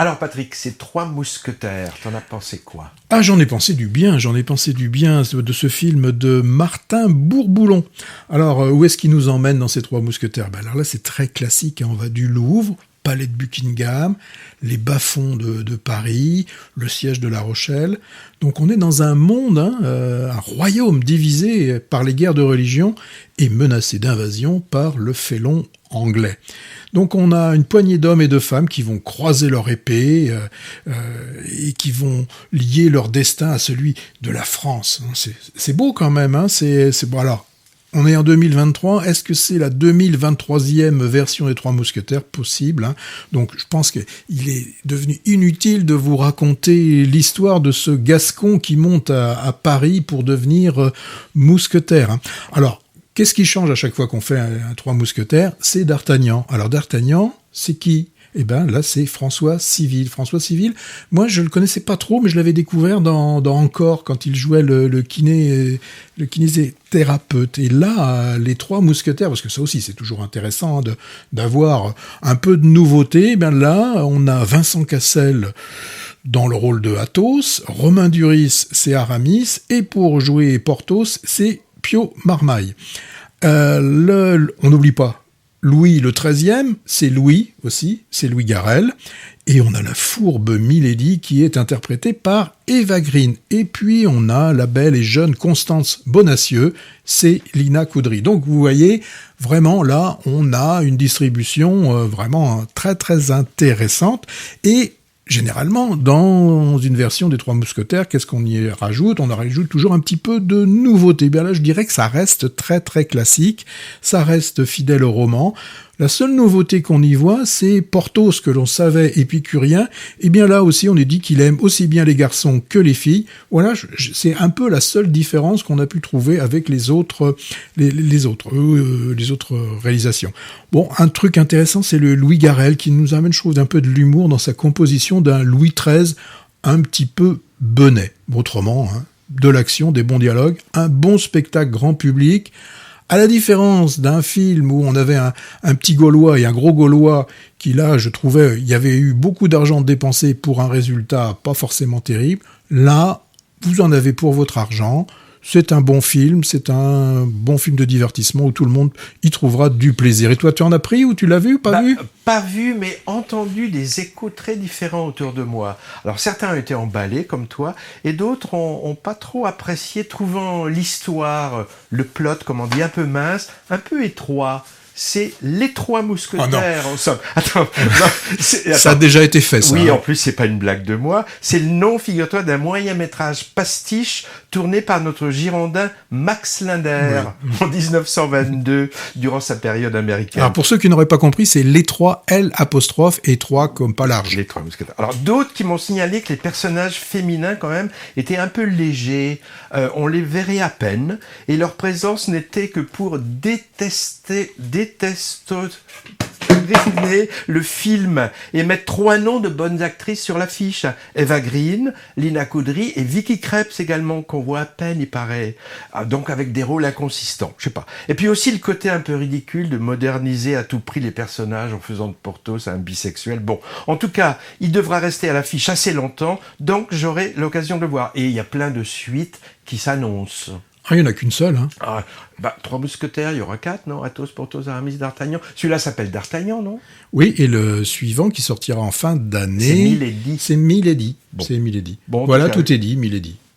Alors Patrick, ces trois mousquetaires, t'en as pensé quoi? Ah, j'en ai pensé du bien de ce film de Martin Bourboulon. Alors, où est-ce qu'il nous emmène dans ces trois mousquetaires? Alors là, c'est très classique, hein. On va du Louvre, Palais de Buckingham, les bas-fonds de Paris, le siège de La Rochelle. Donc on est dans un monde, un royaume divisé par les guerres de religion et menacé d'invasion par le félon anglais. Donc on a une poignée d'hommes et de femmes qui vont croiser leur épée et qui vont lier leur destin à celui de la France. C'est beau quand même, hein. C'est bon. Alors, on est en 2023, est-ce que c'est la 2023e version des Trois Mousquetaires? Possible, hein. Donc je pense qu'il est devenu inutile de vous raconter l'histoire de ce Gascon qui monte à Paris pour devenir mousquetaire, hein. Alors, qu'est-ce qui change à chaque fois qu'on fait un Trois Mousquetaires? C'est D'Artagnan. Alors D'Artagnan, c'est qui? Eh ben là, c'est François Civil. François Civil, moi je le connaissais pas trop, mais je l'avais découvert dans Encore, quand il jouait le kinésithérapeute. Et là, les Trois Mousquetaires, parce que ça aussi c'est toujours intéressant, hein, d'avoir un peu de nouveauté. Eh ben là, on a Vincent Cassel dans le rôle de Athos, Romain Duris, c'est Aramis, et pour jouer Porthos, c'est Pio Marmaille. On n'oublie pas, Louis le XIIIe, c'est Louis aussi, c'est Louis Garrel, et on a la fourbe Milady qui est interprétée par Eva Green. Et puis on a la belle et jeune Constance Bonacieux, c'est Lina Coudry. Donc vous voyez, vraiment là, on a une distribution vraiment très très intéressante. Et généralement, dans une version des Trois Mousquetaires, qu'est-ce qu'on y rajoute? On rajoute toujours un petit peu de nouveauté. Bien là, je dirais que ça reste très très classique, ça reste fidèle au roman. La seule nouveauté qu'on y voit, c'est Porthos, que l'on savait épicurien. Et bien là aussi, on est dit qu'il aime aussi bien les garçons que les filles. Voilà, c'est un peu la seule différence qu'on a pu trouver avec les autres réalisations. Bon, un truc intéressant, c'est le Louis Garrel, qui nous amène, je trouve, un peu de l'humour dans sa composition d'un Louis XIII un petit peu benet. Autrement, hein, de l'action, des bons dialogues, un bon spectacle grand public. À la différence d'un film où on avait un petit Gaulois et un gros Gaulois qui, là, je trouvais, il y avait eu beaucoup d'argent dépensé pour un résultat pas forcément terrible. Là, vous en avez pour votre argent. C'est un bon film de divertissement où tout le monde y trouvera du plaisir. Et toi, tu en as pris ou tu l'as vu, pas vu? Pas vu, mais entendu des échos très différents autour de moi. Alors certains ont été emballés, comme toi, et d'autres ont pas trop apprécié, trouvant l'histoire, le plot, comme on dit, un peu mince, un peu étroit. C'est les Trois Mousquetaires, en somme. Attends. Ça a déjà été fait, ça. Oui, hein. en plus, c'est pas une blague de moi. C'est le nom, figure-toi, d'un moyen-métrage pastiche tourné par notre Girondin Max Linder en 1922, durant sa période américaine. Alors, pour ceux qui n'auraient pas compris, c'est les trois L apostrophe et trois comme pas large. Les Trois Mousquetaires. Alors, d'autres qui m'ont signalé que les personnages féminins, quand même, étaient un peu légers. On les verrait à peine. Et leur présence n'était que pour détester le film et mettre trois noms de bonnes actrices sur l'affiche. Eva Green, Lina Coudry et Vicky Krieps également, qu'on voit à peine, il paraît. Donc avec des rôles inconsistants, je sais pas. Et puis aussi le côté un peu ridicule de moderniser à tout prix les personnages en faisant de Porthos un bisexuel. Bon, en tout cas, il devra rester à l'affiche assez longtemps, donc j'aurai l'occasion de le voir. Et il y a plein de suites qui s'annoncent. Ah, il n'y en a qu'une seule, hein. Trois Mousquetaires, il y aura 4, non? Athos, Porthos, Aramis, D'Artagnan. Celui-là s'appelle D'Artagnan, non? Oui, et le suivant qui sortira en fin d'année... C'est Milady. C'est Milady. Bon. C'est Milady. Bon, voilà, tout est dit, Milady.